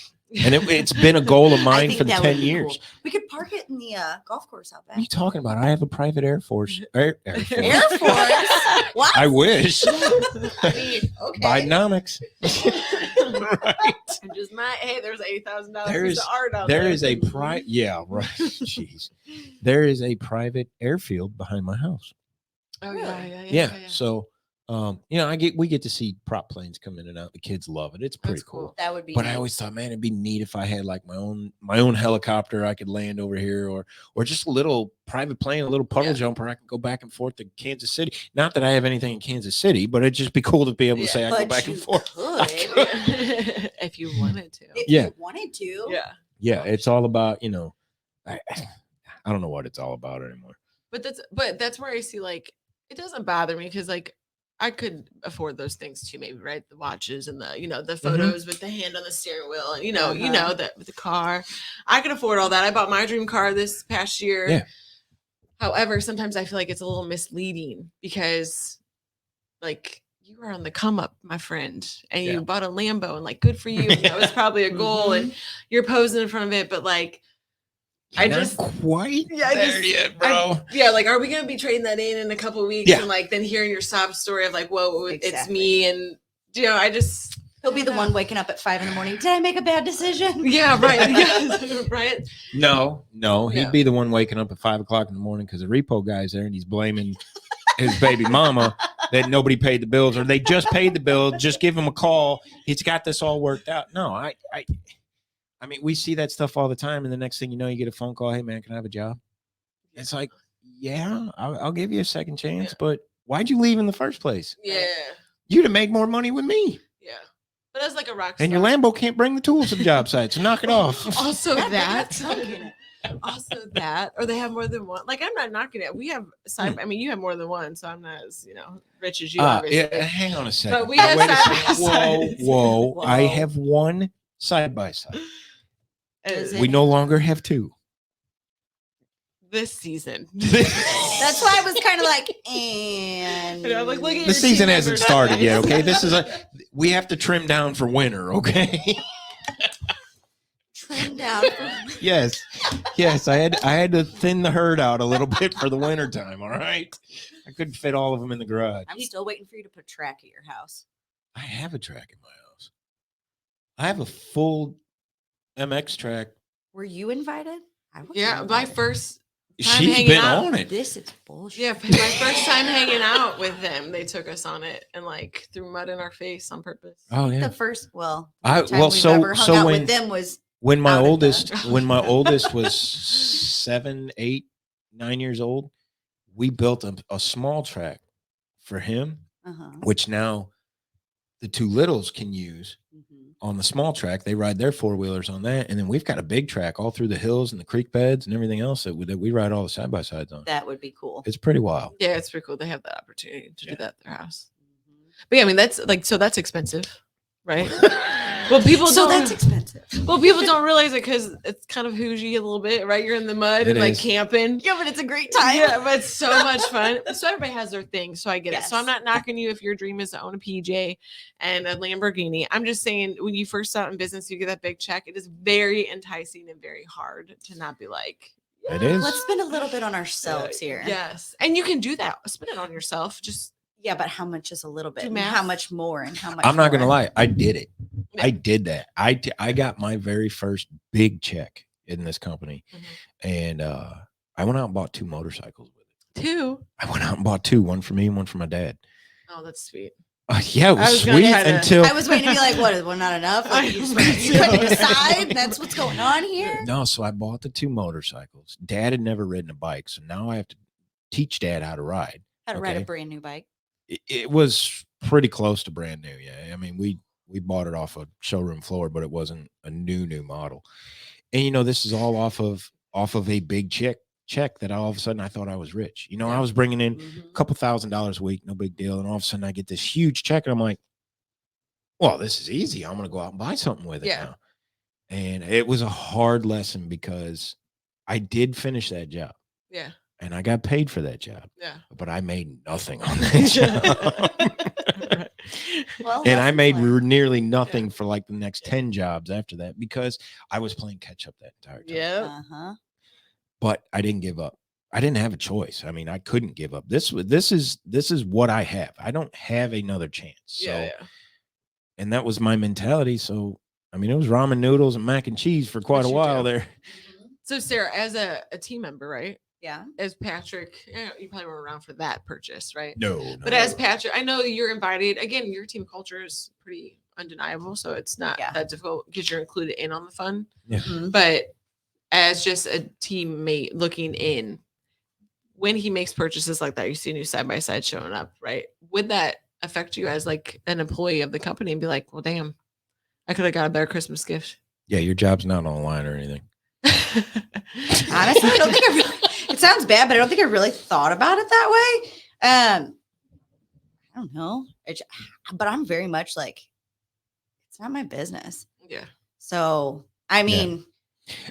And it's been a goal of mine for 10 years. Cool. We could park it in the golf course out back. What are you talking about? I have a private Air Force. Air Force. Air Force? What? I wish. I mean, okay. Bidenomics. Right. Just there's $80,000 of art out there. There is a private. Yeah, right. Jeez. There is a private airfield behind my house. Oh, yeah. So, we get to see prop planes come in and out. The kids love it. It's pretty cool. That would be. But nice. I always thought, man, it'd be neat if I had like my own helicopter I could land over here, or just a little private plane, a little puddle jumper I can go back and forth to Kansas City. Not that I have anything in Kansas City, but it'd just be cool to be able to say I go back and forth. If you wanted to. If you wanted to. Yeah. Yeah, it's all about, I don't know what it's all about anymore. But that's where I see like it doesn't bother me because like I could afford those things too, maybe, right? The watches and the photos with the hand on the steering wheel and that with the car. I can afford all that. I bought my dream car this past year. Yeah. However, sometimes I feel like it's a little misleading because like you were on the come up, my friend, and Yeah. you bought a Lambo, and like, good for you. And that was probably a goal, and you're posing in front of it, but like, I Not just quite I there just- yet, bro. yeah, like, are we gonna be trading that in a couple of weeks? Yeah. And like, then hearing your sob story of like, whoa, it's Exactly. me, and I just He'll be the one waking up at 5 a.m. Did I make a bad decision? yeah, right, yeah, right. No, No. he'd be the one waking up at 5 o'clock in the morning because the repo guy's there and he's blaming his baby mama that nobody paid the bills or they just paid the bill. Just give him a call. He's got this all worked out. No, I mean, we see that stuff all the time, and the next thing you know, you get a phone call. Hey, man, can I have a job? It's like, yeah, I'll give you a second chance, but why'd you leave in the first place? Yeah, You'd have made more money with me. yeah. But as like a rock star. And your Lambo can't bring the tools to the job site, so knock it off. Also Not that. trunk in it. Also that, or they have more than one. Like, I'm not knocking it. We have side. I mean, you have more than one, so I'm not as rich as you. Obviously. Yeah, hang on a second. But we have Wait a side by second. sides. Whoa. I Whoa. have one side by side. Is We no longer have two. This season. That's why I was kind of like, and And I'm like, look at The your season team hasn't members. started yet. Okay, we have to trim down for winter. Okay. trim down. Yes. I had to thin the herd out a little bit for the winter time. All right. I couldn't fit all of them in the garage. I'm still waiting for you to put track at your house. I have a track in my house. I have a full MX track. Were you invited? I wasn't Yeah, my invited. first. Time She's hanging been out. on it. This is bullshit. Yeah, my first time hanging out with them, they took us on it and like threw mud in our face on purpose. Oh yeah. The first, well, I the time well we've so ever hung so out when with them was when my out at the- oldest was 7, 8, 9 years old, we built a small track for him, which now the two littles can use on the small track. They ride their 4-wheelers on that, and then we've got a big track all through the hills and the creek beds and everything else that we ride all the side by sides on. That would be cool. It's pretty wild. Yeah, it's pretty cool. They have that opportunity to do that at their house. But yeah, I mean, that's expensive, right? Well, people So don't. that's expensive. Well, people don't realize it because it's kind of hoosier a little bit, right? You're in the mud It and like is. camping. Yeah, but it's a great time. Yeah, but it's so much fun. So everybody has their thing. So I get it. So I'm Yes. not knocking you if your dream is to own a PJ and a Lamborghini. I'm just saying when you first start in business, you get that big check. It is very enticing and very hard to not be like, It is. Let's spend a little bit on ourselves here. yes. And you can do that. Spend it on yourself. Just Yeah, but how much is a little bit? Do And math. how much more? And how much? I'm not gonna more? lie. I did it. Yeah. I did that. I got my very first big check in this company, and I went out and bought 2 motorcycles with it. 2. I went out and bought 2, one for me and one for my dad. Oh, that's sweet. Yeah, it I was was gonna sweet try to- until I was waiting to be like, what? Well, not enough. Like, you couldn't decide. That's what's going on here. no. So I bought the 2 motorcycles. Dad had never ridden a bike, so now I have to teach Dad how to ride. How to ride Okay. a brand new bike. It was pretty close to brand new. Yeah, I mean we bought it off a showroom floor, but it wasn't a new model. And this is all off of a big check that all of a sudden I thought I was rich. I was bringing in a couple $1,000s a week, no big deal, and all of a sudden I get this huge check, and I'm like, well, this is easy. I'm gonna go out and buy something with it now. And it was a hard lesson because I did finish that job. Yeah. And I got paid for that job, Yeah. but I made nothing on that job. Well, And I lessons made learned. nearly nothing for like the next 10 jobs after that because I was playing catch up that entire time. Yeah. But I didn't give up. I didn't have a choice. I mean, I couldn't give up. This is what I have. I don't have another chance. So, Yeah. and that was my mentality. So, I mean, it was ramen noodles and mac and cheese for quite What a you while do. there. So Sarah, as a team member, right? Yeah. As Patrick, you probably weren't around for that purchase, right? No. But as Patrick, I know you're invited. Again, your team culture is pretty undeniable, so it's not Yeah. that difficult because you're included in on the fun. Mhm. But as just a teammate looking in, when he makes purchases like that, you see a new side by side showing up, right? Would that affect you as like an employee of the company and be like, well, damn, I could have got a better Christmas gift? Yeah, your job's not online or anything. Honestly, I don't think I really, it sounds bad, but I don't think I really thought about it that way. I don't know. But I'm very much like, it's not my business. Yeah. So, I mean,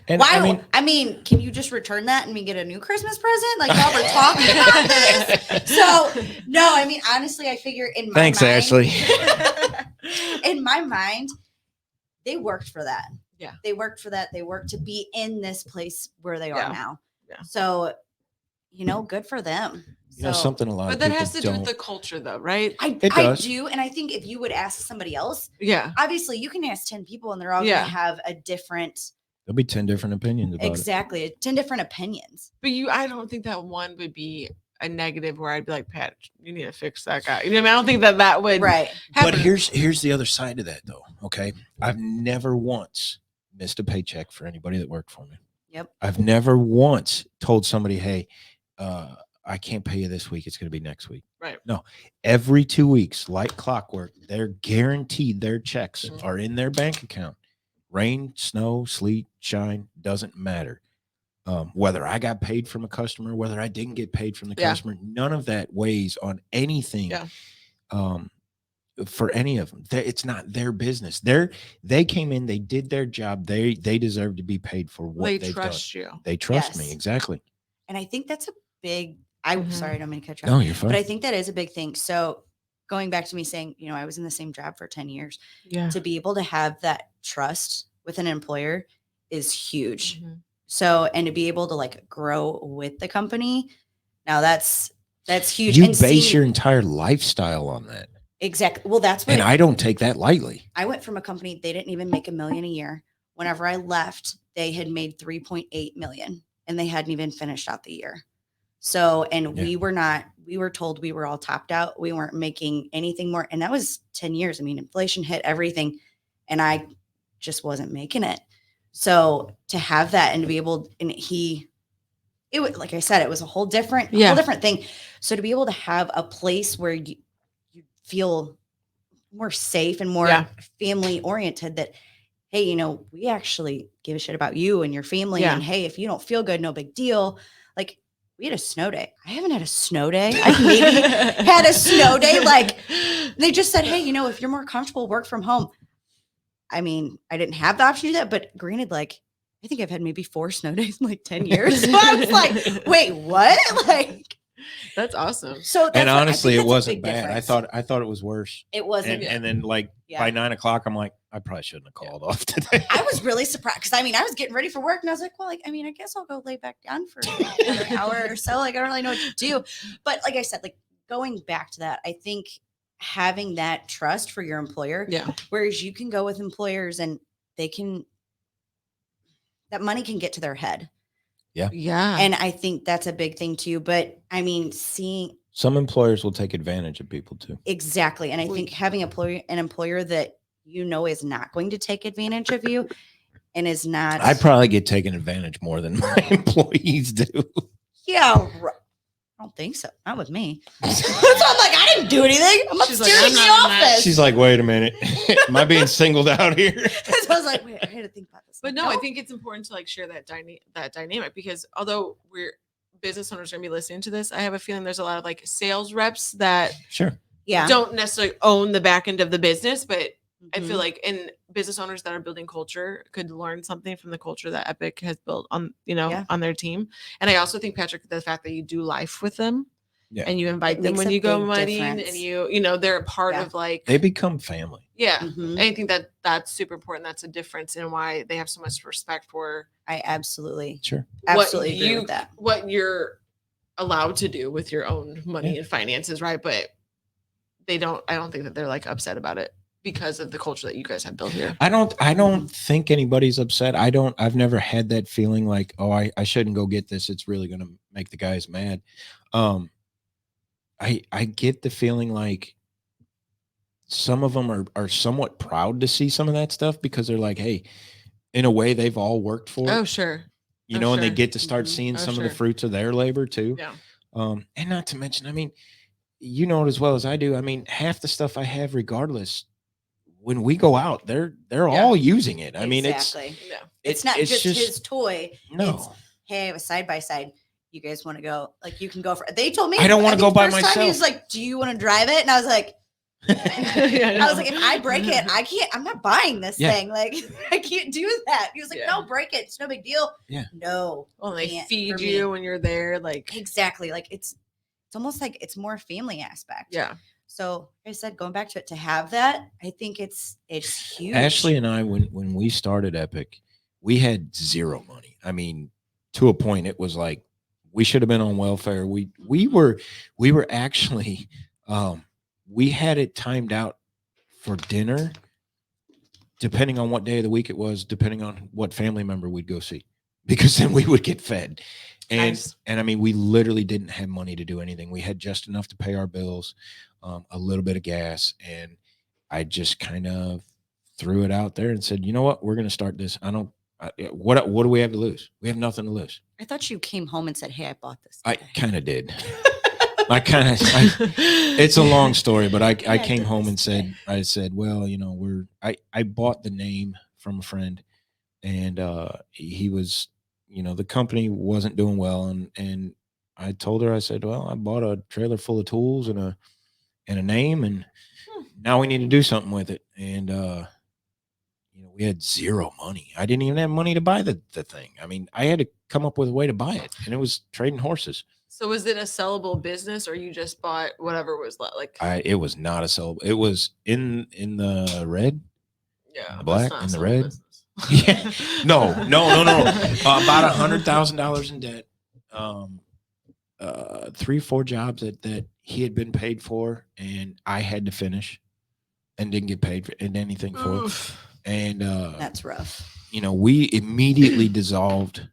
And Wow. I mean, can you just return that and we get a new Christmas present? Like while we're talking about this. So no, I mean, honestly, I figure in my thanks, mind, Ashley. in my mind, they worked for that. Yeah. They worked for that. They worked to be in this place where they are now. Yeah. So, good for them. You know, something a lot But of that people has to do don't. with the culture, though, right? I do. And I think if you would ask somebody else, obviously you can ask 10 people and they're all going to have a different. There'll be 10 different opinions about it. Exactly. 10 different opinions. But I don't think that one would be a negative where I'd be like, Pat, you need to fix that guy. You know, I don't think that would happen. But here's the other side of that, though. Okay. I've never once missed a paycheck for anybody that worked for me. Yep. I've never once told somebody, hey, I can't pay you this week. It's going to be next week. Right. No, every 2 weeks, like clockwork, they're guaranteed their checks are in their bank account. Rain, snow, sleet, shine, doesn't matter. Whether I got paid from a customer, whether I didn't get paid from the customer, none of that weighs on anything. Yeah. For any of them, it's not their business. They came in, they did their job. They deserve to be paid for what they've trust done. you. They trust me. Exactly. And I think that's a big. I'm sorry, I don't mean to cut you off. No, you're fine. But I think that is a big thing. So going back to me saying, I was in the same job for 10 years. Yeah. To be able to have that trust with an employer is huge. Mm-hmm. So, and to be able to grow with the company, now that's huge. You and base your entire lifestyle on that. Exactly. Well, that's what. And I don't take that lightly. I went from a company, they didn't even make $1 million a year. Whenever I left, they had made 3.8 million and they hadn't even finished out the year. So, and we were told we were all topped out. We weren't making anything more. And that was 10 years. I mean, inflation hit everything and I just wasn't making it. So to have that and to be able, it was, like I said, it was a whole different thing. So to be able to have a place where you feel more safe and more family oriented that, hey, we actually give a shit about you and your family. And hey, if you don't feel good, no big deal. We had a snow day. I haven't had a snow day. I've maybe had a snow day. They just said, hey, if you're more comfortable, work from home. I mean, I didn't have the option to do that, but granted, I think I've had maybe 4 snow days in 10 years. So I was like, wait, what? That's awesome. So and honestly, it wasn't bad. Difference. I thought it was worse. It wasn't. And then by 9 o'clock, I'm like, I probably shouldn't have called off today. I was really surprised because I was getting ready for work and I was like, well, I guess I'll go lay back down for an hour or so. I don't really know what to do. But like I said, going back to that, I think having that trust for your employer, whereas you can go with employers and that money can get to their head. Yeah. Yeah. And I think that's a big thing too. But seeing some employers will take advantage of people too. Exactly. And I think having an employer that is not going to take advantage of you and is not. I probably get taken advantage more than my employees do. Yeah. I don't think so. Not with me. So I'm like, I didn't do anything. I'm upstairs in the office. She's like, wait a minute. Am I being singled out here? So I was like, wait, I had to think about this. But no, I think it's important to share that dynamic because although we're business owners are going to be listening to this, I have a feeling there's a lot of sales reps that don't necessarily own the back end of the business, but I feel like business owners that are building culture could learn something from the culture that Epic has built on, on their team. And I also think, Patrick, the fact that you do life with them and you invite them when you go wedding and they're a part of they become family. Yeah. Mm-hmm. I think that's super important. That's a difference in why they have so much respect for. I absolutely agree with that. What you're allowed to do with your own money and finances. Right. But I don't think that they're upset about it. Because of the culture that you guys have built here. I don't think anybody's upset. I've never had that feeling like, oh, I shouldn't go get this. It's really going to make the guys mad. I get the feeling like some of them are somewhat proud to see some of that stuff because they're like, hey, in a way they've all worked for it. Oh, sure. And they get to start seeing some of the fruits of their labor too. Yeah. And not to mention, it as well as I do. Half the stuff I have regardless, when we go out, they're all using it. It's not just his toy. No. It's, hey, I have a side by side. You guys want to go? You can go for. They told me I don't want to go by myself. He was like, "Do you want to drive it?" And I was like, Yeah, I was like, if I break it, I'm not buying this Yeah. thing. Like, I can't do that. He was like, Yeah. no, break it. It's no big deal. Yeah. No. Well, they can't feed for you me. when you're there. Like, Exactly. Like it's almost like it's more family aspect. yeah. So like I said, going back to it, to have that, I think it's huge. Ashley and I, when we started Epic, we had zero money. I mean, to a point, it was like we should have been on welfare. We were actually we had it timed out for dinner, depending on what day of the week it was, depending on what family member we'd go see, because then we would get fed. And Nice. and I mean, we literally didn't have money to do anything. We had just enough to pay our bills, a little bit of gas, and I just kind of threw it out there and said, you know what, we're going to start this. What do we have to lose? We have nothing to lose. I thought you came home and said, hey, I bought this. I today." kind of did. It's a long story, but I Yeah, came did home this and today. I said, well, you know, I bought the name from a friend, and he was, you know, the company wasn't doing well, and I told her, I said, well, I bought a trailer full of tools and a name, and now we need to do something with it. And you know, we had zero money. I didn't even have money to buy the thing. I mean, I had to come up with a way to buy it, and it was trading horses. So was it a sellable business, or you just bought whatever was left? Like, It was not a sellable. It was in the red. yeah, the that's black not a and the sellable red. business. Yeah. No. About $100,000 in debt. 3-4 jobs that he had been paid for, and I had to finish, and didn't get paid for anything for it. Oof. And That's rough. you know, we immediately dissolved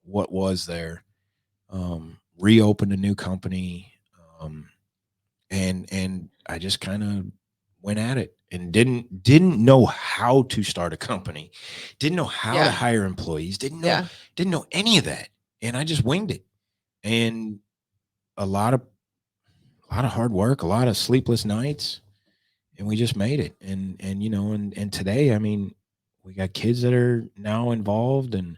what was there, reopened a new company, and I just kind of went at it, and didn't know how to start a company, didn't know how Yeah. to hire employees, didn't know any of that, and I just winged it. And a lot of hard work, a lot of sleepless nights, and we just made it. And you know, and today, I mean, we got kids that are now involved, and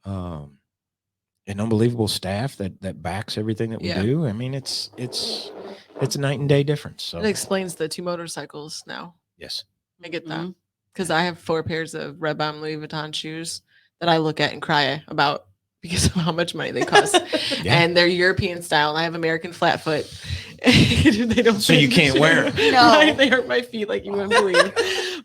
an unbelievable staff that backs everything that we Yeah. do. I mean, it's a night and day difference. So It explains the 2 motorcycles now. yes. I get that. Mhm. Because I have 4 pairs of Red Bottom Louis Vuitton shoes that I look at and cry about because of how much money they cost. Yeah. And they're European style, and I have American flat foot. They don't So you fit. can't wear 'em. No. Right? They hurt my feet like you wouldn't believe.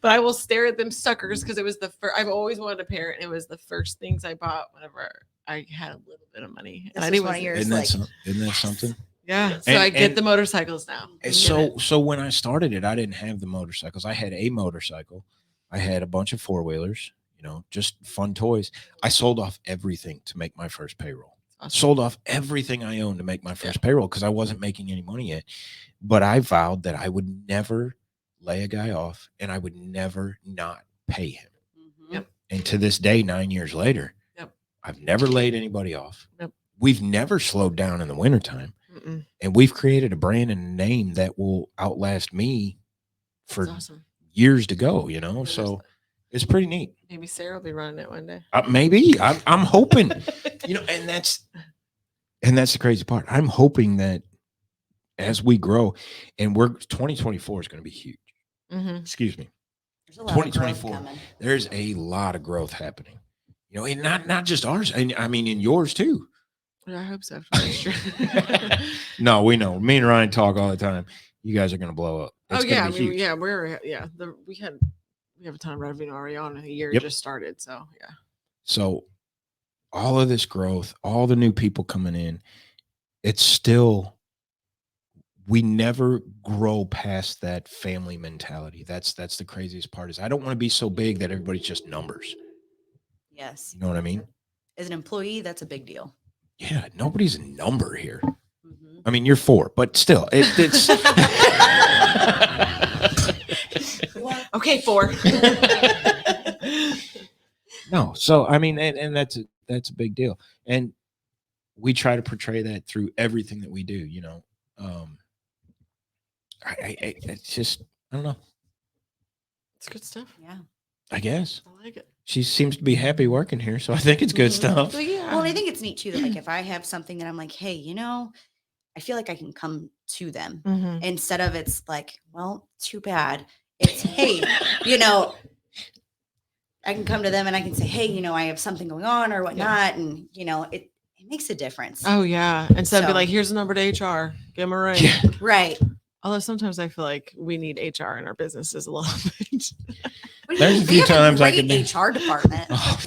But I will stare at them suckers because it was the first. I've always wanted a pair, and it was the first things I bought whenever I had a little bit of money. This And I was knew it one was- of yours. Isn't that, like, isn't that yes. something? Yeah. So And- I get and- the motorcycles now. I get it. So when I started it, I didn't have the motorcycles. I had a motorcycle. I had a bunch of 4-wheelers, you know, just fun toys. I sold off everything to make my first payroll. Awesome. Sold off everything I owned to make my first payroll because I wasn't making any money yet. But I vowed that I would never lay a guy off, and I would never not pay him. Mhm. Yep. And to this day, 9 years later, Yep. I've never laid anybody off. Yep. We've never slowed down in the wintertime. Mm-mm. And we've created a brand and a name that will outlast me for That's awesome. years to go, you know? So it's pretty neat. Maybe Sarah will be running it one day. Maybe I'm hoping, you know, and that's the crazy part. I'm hoping that as we grow, and 2024 is going to be huge. Mm-hmm. Excuse me. There's a lot of growth 2024. coming. There's a lot of growth happening, you know, and not just ours. And I mean, in yours too. I hope so. That's true. No, we know. Me and Ryan talk all the time. You guys are going to blow up. It's oh yeah, I gonna be mean, huge. yeah, we have a ton of revenue already on. A year Yep. just started, so yeah. So all of this growth, all the new people coming in, it's still, we never grow past that family mentality. That's the craziest part, is I don't want to be so big that everybody's just numbers. Yes. You know what I mean? As an employee, that's a big deal. Yeah, nobody's a number here. Mhm. I mean, you're 4, but still, it's Okay, 4. no. So I mean, and that's a big deal, and we try to portray that through everything that we do. You know, it's just, I don't know. It's good stuff. Yeah. I guess I like it. she seems to be happy working here, so I think it's good stuff. So, yeah. Well, I think it's neat too that like if I have something that I'm like, hey, you know, I feel like I can come to them Mhm. instead of it's like, well, too bad. It's, hey, you know, I can come to them and I can say, hey, you know, I have something going on or whatnot. And, you know, it makes a difference. Oh yeah. Instead of be So- like, here's a number to HR. Give them a ring. Yeah. Right. Although sometimes I feel like we need HR in our businesses a little bit. What do There's you- a we few have times I great could- HR department. Oh.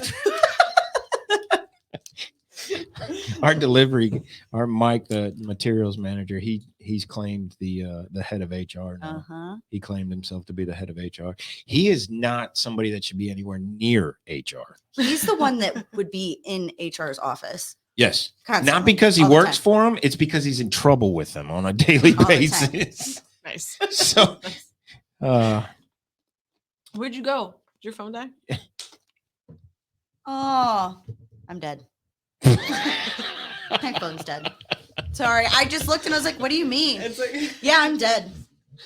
Our delivery, our Mike, the materials manager, he's claimed the head of HR now. Uh-huh. He claimed himself to be the head of HR. He is not somebody that should be anywhere near HR. He's the one that would be in HR's office. Yes. Constantly, Not because he all the works time. for him. It's because he's in trouble with them on a daily All the time. basis. Nice. So, Where'd you go? Did your phone die? Oh, I'm dead. My phone's dead. Sorry. I just looked and I was like, what do you mean? It's like Yeah, I'm dead.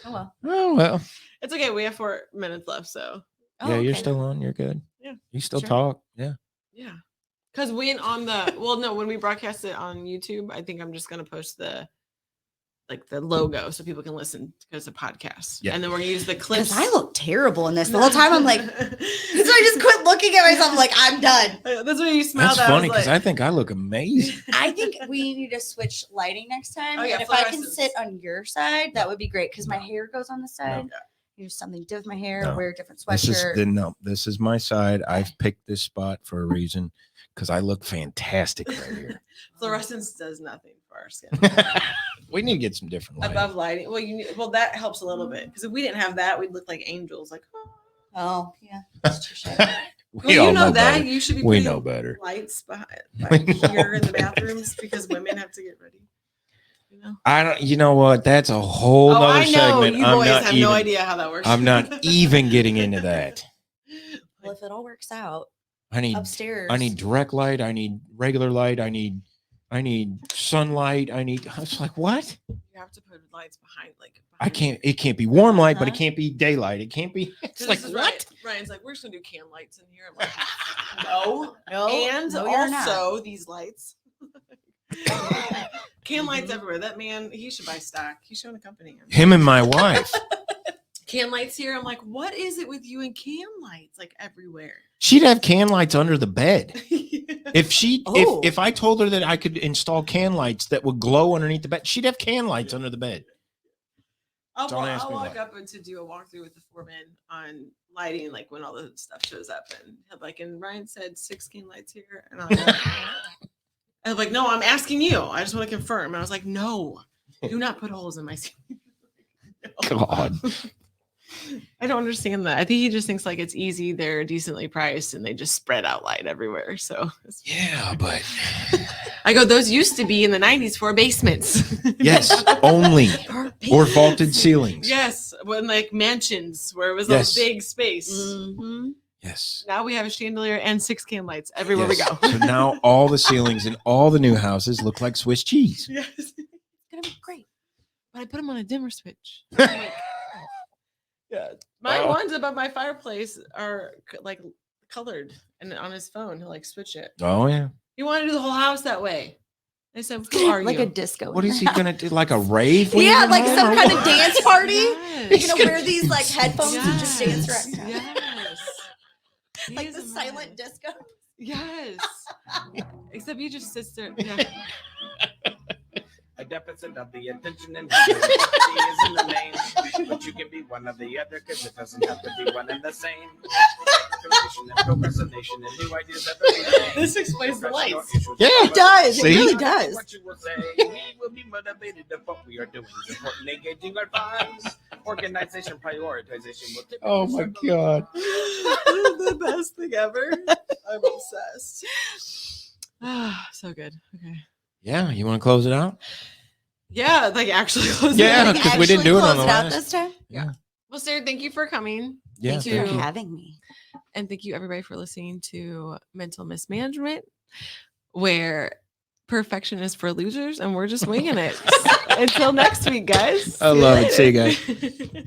Oh, well. oh, well. it's okay. We have 4 minutes left, so Oh, Yeah, you're okay. still on. You're good. Yeah. You still Sure. talk. Yeah. yeah. Because when we broadcast it on YouTube, I think I'm just gonna post the logo so people can listen because it's a podcast. Yeah. And then we're gonna use the clips. Because I look terrible in this. The whole time I'm like, so I just quit looking at myself. I'm like, I'm done. That's what you smiled That's at. funny because like, I think I look amazing. I think we need to switch lighting next time. Oh, yeah, and if I can fluorescence. sit on your side, that would be great because my hair goes on the side. No. Use something different with my hair, No. wear a different This is sweatshirt. this is my side. I've picked this spot for a reason because I look fantastic right here. fluorescence does nothing for our skin. We need to get some different lighting. Above lighting. Well, that helps a little bit because if we didn't have that, we'd look like angels. Like, oh. Oh, yeah. That's touche. Well, you know that better. you should be. We putting know better. Lights behind We here know in the bathrooms because women have to get ready. You know. I don't. You know what? That's a whole nother I know segment. you I'm boys not have even. no idea how that works. I'm not even getting into that. Well, if it all works out I need. upstairs. I need direct light. I need regular light. I need sunlight. I was like, what? You have to put lights behind, I can't. It can't be warm light, but it Uh-huh. can't be daylight. It can't be. It's So like this is what? Ryan's like, we're just gonna do can lights in here. I'm like, no, No, and no, you're not. also these lights. Can lights everywhere. That man, he should buy stock. He should own a company. Him and my wife. Can lights here. I'm like, what is it with you and can lights like everywhere? She'd have can lights under the bed. If Oh. if I told her that I could install can lights that would glow underneath the bed, she'd have can lights under the bed. I'll Don't ask I'll me walk why. up and to do a walkthrough with the foreman on lighting, like when all the stuff shows up, and he'll like, and Ryan said 6 can lights here, and I was like, no, I'm asking you. I just want to confirm. And I was like, no, do not put holes in my ceiling. No. God. I don't understand that. I think he just thinks like it's easy. They're decently priced and they just spread out light everywhere. So Yeah, but I go, those used to be in the 90s for basements. yes, only or vaulted ceilings. Yes. When like mansions where it was Yes. a big space. Mm-hmm. Yes. Now we have a chandelier and 6 can lights everywhere we Yes. go. So now all the ceilings in all the new houses look like Swiss cheese. Yes. It's gonna be great. But I put them on a dimmer switch. I'm like, yeah. My Oh. ones above my fireplace are like colored, and on his phone he'll like switch it. Oh yeah. He wanted to do the whole house that way. I said, "Who are Like you?" a disco. What in is the he house. gonna do? Like a rave? when Yeah, you're like home, some or kind what? of dance party. Yes. You're gonna wear these like headphones and just dance around. Yes. He Like is the a silent man. disco. Yes. Except he just sits there. Yeah. A deficit of the attention and activity is in the name, but you can be one or the other because it doesn't have to be one and the same. Competition and procrastination and new ideas every day. This explains the lights. Yeah. It does. See? It really does. What you will say, we will be motivated if what we are doing is important, engaging our funds. Organization prioritization will typically Oh my circle God. The best thing ever. I'm obsessed. Ah, so good. Okay. Yeah, you want to close it out? Yeah, like actually close Yeah, it. Like, 'cause we didn't actually do it on close the out last. this time. Yeah. Well, Sarah, thank you for coming. Yeah. Thank you Thank for you. having me. And thank you everybody for listening to Mental Mismanagement, where perfection is for losers and we're just winging it. Until next week, guys. I See you love it. See you later.